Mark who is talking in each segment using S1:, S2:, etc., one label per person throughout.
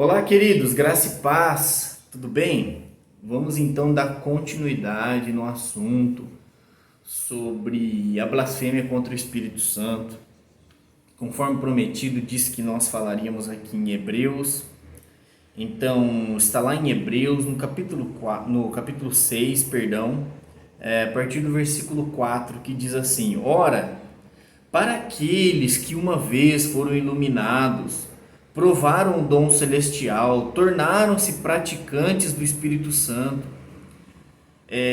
S1: Olá, queridos, graça e paz, tudo bem? Vamos então dar continuidade no assunto sobre a blasfêmia contra o Espírito Santo. Conforme prometido, disse que nós falaríamos aqui em Hebreus. Então, está lá em Hebreus, no capítulo 6, perdão, a partir do versículo 4, que diz assim: Ora, para aqueles que uma vez foram iluminados, provaram o dom celestial, tornaram-se praticantes do Espírito Santo,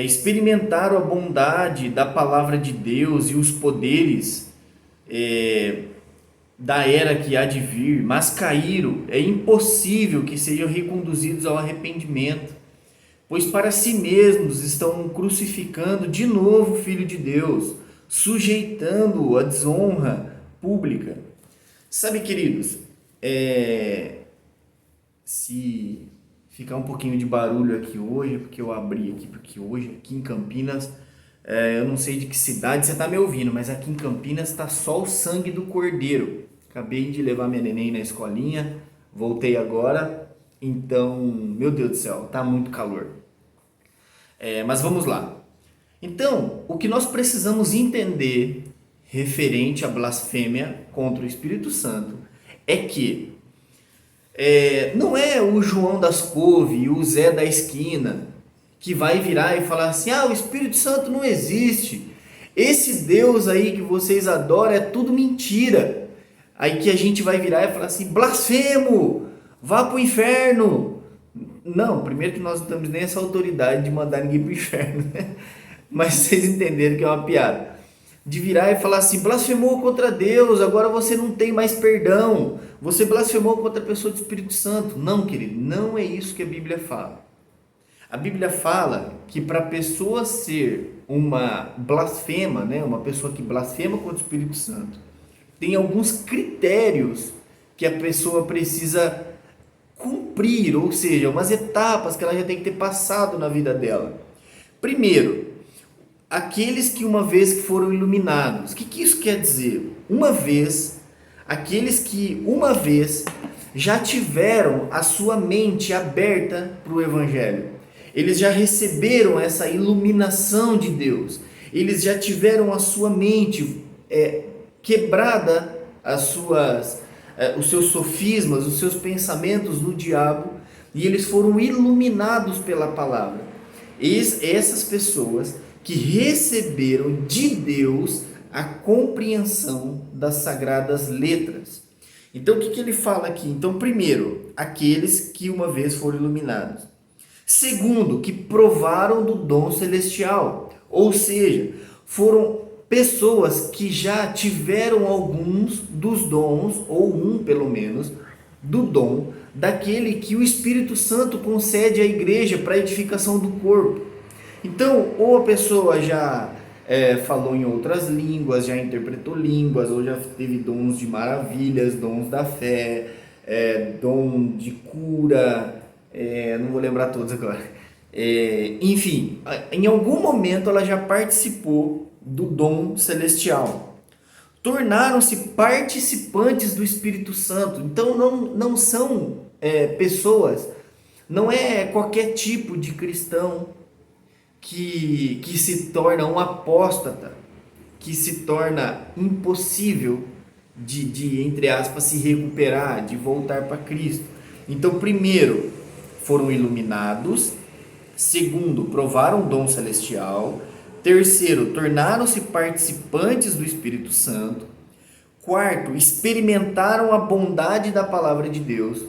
S1: experimentaram a bondade da palavra de Deus e os poderes da era que há de vir, mas caíram, é impossível que sejam reconduzidos ao arrependimento, pois para si mesmos estão crucificando de novo o Filho de Deus, sujeitando-o à desonra pública. Sabe, queridos, se ficar um pouquinho de barulho aqui hoje, porque eu abri aqui, porque hoje aqui em Campinas, eu não sei de que cidade você está me ouvindo, mas aqui em Campinas está só o sangue do cordeiro. Acabei de levar minha neném na escolinha, voltei agora, então, meu Deus do céu, tá muito calor. Mas vamos lá. Então, o que nós precisamos entender referente à blasfêmia contra o Espírito Santo é que não é o João das couve e o Zé da esquina que vai virar e falar assim: o Espírito Santo não existe, esse Deus aí que vocês adoram é tudo mentira. Aí que a gente vai virar e falar assim: blasfemo, vá para o inferno. Não, primeiro que nós não temos nem essa autoridade de mandar ninguém para o inferno, né? Mas vocês entenderam que é uma piada. De virar e falar assim: blasfemou contra Deus, agora você não tem mais perdão, você blasfemou contra a pessoa do Espírito Santo. Não, querido, não é isso que a Bíblia fala. A Bíblia fala que para a pessoa ser uma blasfema, né, uma pessoa que blasfema contra o Espírito Santo, tem alguns critérios que a pessoa precisa cumprir, ou seja, umas etapas que ela já tem que ter passado na vida dela. Primeiro, aqueles que uma vez que foram iluminados. O que isso quer dizer? Aqueles que uma vez já tiveram a sua mente aberta para o Evangelho. Eles já receberam essa iluminação de Deus. Eles já tiveram a sua mente quebrada, os seus sofismas, os seus pensamentos no diabo, e eles foram iluminados pela palavra. Essas pessoas que receberam de Deus a compreensão das sagradas letras. Então, o que ele fala aqui? Então, primeiro, aqueles que uma vez foram iluminados. Segundo, que provaram do dom celestial, ou seja, foram pessoas que já tiveram alguns dos dons, ou um pelo menos, do dom daquele que o Espírito Santo concede à igreja para a edificação do corpo. Então, ou a pessoa já falou em outras línguas, já interpretou línguas, ou já teve dons de maravilhas, dons da fé, dom de cura, não vou lembrar todos agora. Enfim, em algum momento ela já participou do dom celestial. Tornaram-se participantes do Espírito Santo. Então não são pessoas, não é qualquer tipo de cristão que se torna um apóstata, que se torna impossível de entre aspas, se recuperar, de voltar para Cristo. Então, primeiro, foram iluminados. Segundo, provaram o dom celestial. Terceiro, tornaram-se participantes do Espírito Santo. Quarto, experimentaram a bondade da palavra de Deus.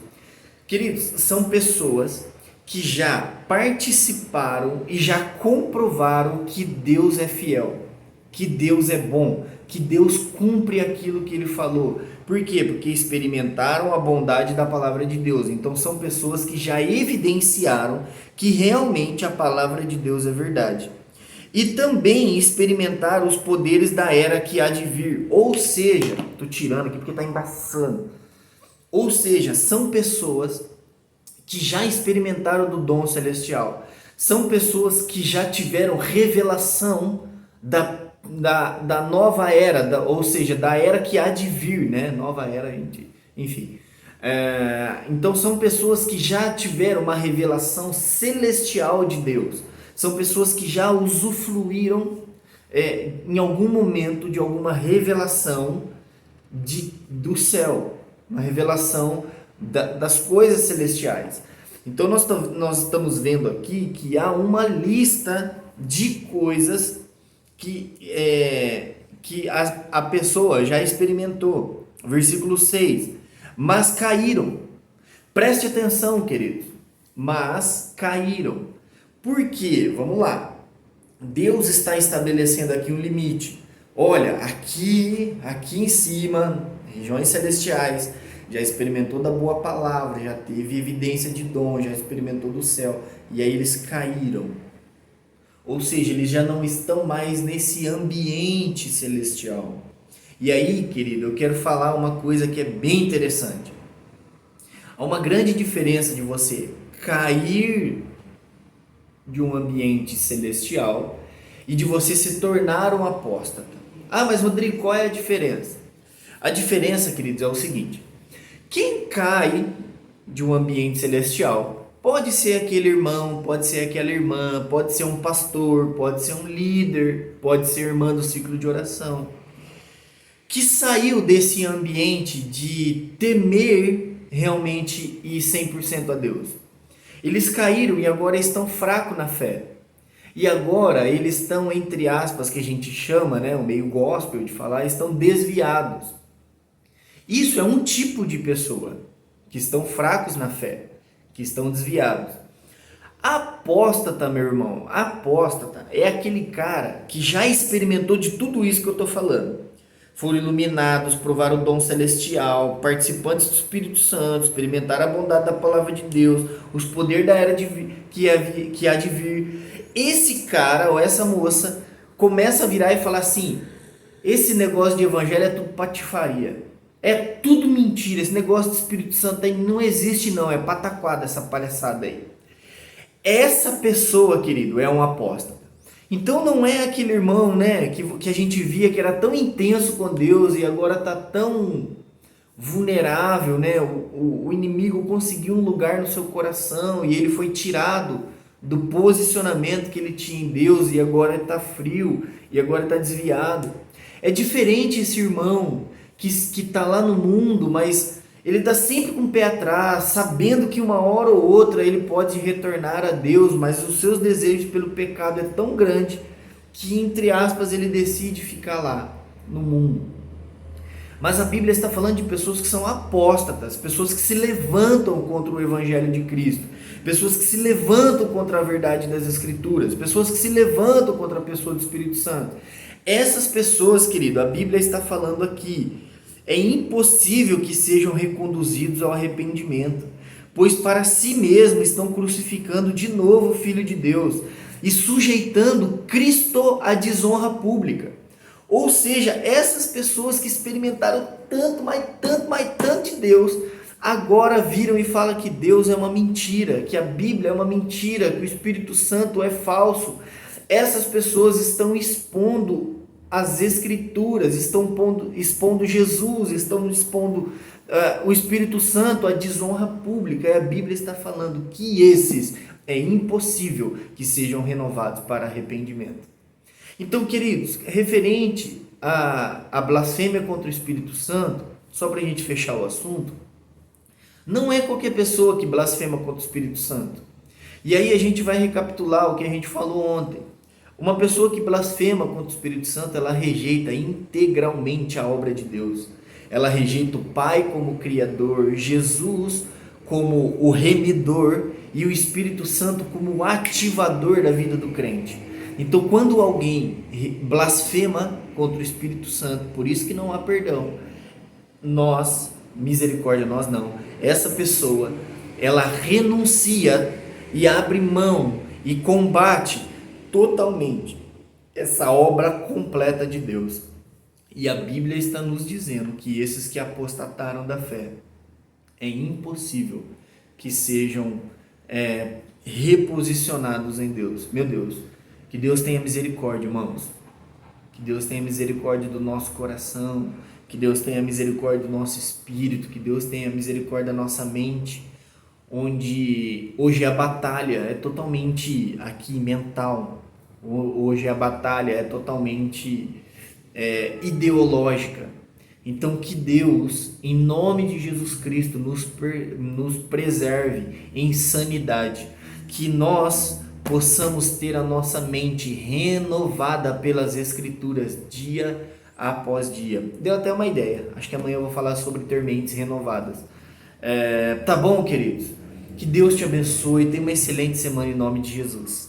S1: Queridos, são pessoas que já participaram e já comprovaram que Deus é fiel, que Deus é bom, que Deus cumpre aquilo que Ele falou. Por quê? Porque experimentaram a bondade da palavra de Deus. Então são pessoas que já evidenciaram que realmente a palavra de Deus é verdade. E também experimentaram os poderes da era que há de vir. Ou seja, estou tirando aqui porque está embaçando. Ou seja, são pessoas que já experimentaram do dom celestial. São pessoas que já tiveram revelação da nova era, ou seja, da era que há de vir, né? Nova era, enfim. Então são pessoas que já tiveram uma revelação celestial de Deus. São pessoas que já usufruíram em algum momento de alguma revelação do céu, uma revelação das coisas celestiais. Então nós estamos vendo aqui que há uma lista de coisas que a pessoa já experimentou. Versículo 6. Mas caíram. Preste atenção, queridos. Mas caíram. Por quê? Vamos lá. Deus está estabelecendo aqui um limite. Olha, aqui em cima, regiões celestiais, já experimentou da boa palavra, já teve evidência de dom, já experimentou do céu. E aí eles caíram. Ou seja, eles já não estão mais nesse ambiente celestial. E aí, querido, eu quero falar uma coisa que é bem interessante. Há uma grande diferença de você cair de um ambiente celestial e de você se tornar um apóstata. Ah, mas Rodrigo, qual é a diferença? A diferença, queridos, é o seguinte: quem cai de um ambiente celestial pode ser aquele irmão, pode ser aquela irmã, pode ser um pastor, pode ser um líder, pode ser irmã do ciclo de oração, que saiu desse ambiente de temer realmente e 100% a Deus. Eles caíram e agora estão fracos na fé. E agora eles estão, entre aspas, que a gente chama, o meio gospel de falar, estão desviados. Isso é um tipo de pessoa que estão fracos na fé, que estão desviados. Apóstata, meu irmão, apóstata é aquele cara que já experimentou de tudo isso que eu estou falando. Foram iluminados, provaram o dom celestial, participantes do Espírito Santo, experimentaram a bondade da palavra de Deus, os poderes da era que há de vir. Esse cara ou essa moça começa a virar e falar assim: esse negócio de evangelho é tudo patifaria, é tudo mentira, esse negócio do Espírito Santo aí não existe não, é pataquada essa palhaçada aí. Essa pessoa, querido, é um apóstolo. Então não é aquele irmão, que a gente via que era tão intenso com Deus e agora está tão vulnerável, O inimigo conseguiu um lugar no seu coração e ele foi tirado do posicionamento que ele tinha em Deus e agora ele está frio e agora está desviado. É diferente esse irmão que está lá no mundo, mas ele está sempre com o pé atrás, sabendo que uma hora ou outra ele pode retornar a Deus, mas os seus desejos pelo pecado é tão grande que, entre aspas, ele decide ficar lá no mundo. Mas a Bíblia está falando de pessoas que são apóstatas, pessoas que se levantam contra o Evangelho de Cristo, pessoas que se levantam contra a verdade das Escrituras, pessoas que se levantam contra a pessoa do Espírito Santo. Essas pessoas, querido, a Bíblia está falando aqui, é impossível que sejam reconduzidos ao arrependimento, pois para si mesmos estão crucificando de novo o Filho de Deus e sujeitando Cristo à desonra pública. Ou seja, essas pessoas que experimentaram tanto, mas tanto de Deus, agora viram e falam que Deus é uma mentira, que a Bíblia é uma mentira, que o Espírito Santo é falso. Essas pessoas estão expondo as Escrituras, estão expondo Jesus, estão expondo o Espírito Santo à desonra pública. E a Bíblia está falando que esses é impossível que sejam renovados para arrependimento. Então, queridos, referente à blasfêmia contra o Espírito Santo, só para a gente fechar o assunto, não é qualquer pessoa que blasfema contra o Espírito Santo. E aí a gente vai recapitular o que a gente falou ontem. Uma pessoa que blasfema contra o Espírito Santo, ela rejeita integralmente a obra de Deus. Ela rejeita o Pai como Criador, Jesus como o remidor e o Espírito Santo como o ativador da vida do crente. Então, quando alguém blasfema contra o Espírito Santo, por isso que não há perdão, nós não, essa pessoa, ela renuncia e abre mão e combate totalmente essa obra completa de Deus. E a Bíblia está nos dizendo que esses que apostataram da fé, é impossível que sejam reposicionados em Deus. Meu Deus, que Deus tenha misericórdia, irmãos. Que Deus tenha misericórdia do nosso coração, Que Deus tenha misericórdia do nosso espírito, que Deus tenha misericórdia da nossa mente, onde hoje a batalha é totalmente aqui mental, hoje a batalha é totalmente ideológica. Então que Deus, em nome de Jesus Cristo, nos preserve em sanidade, que nós possamos ter a nossa mente renovada pelas Escrituras dia após dia. Deu até uma ideia, acho que amanhã eu vou falar sobre ter mentes renovadas. Tá bom, queridos? Que Deus te abençoe, tenha uma excelente semana em nome de Jesus.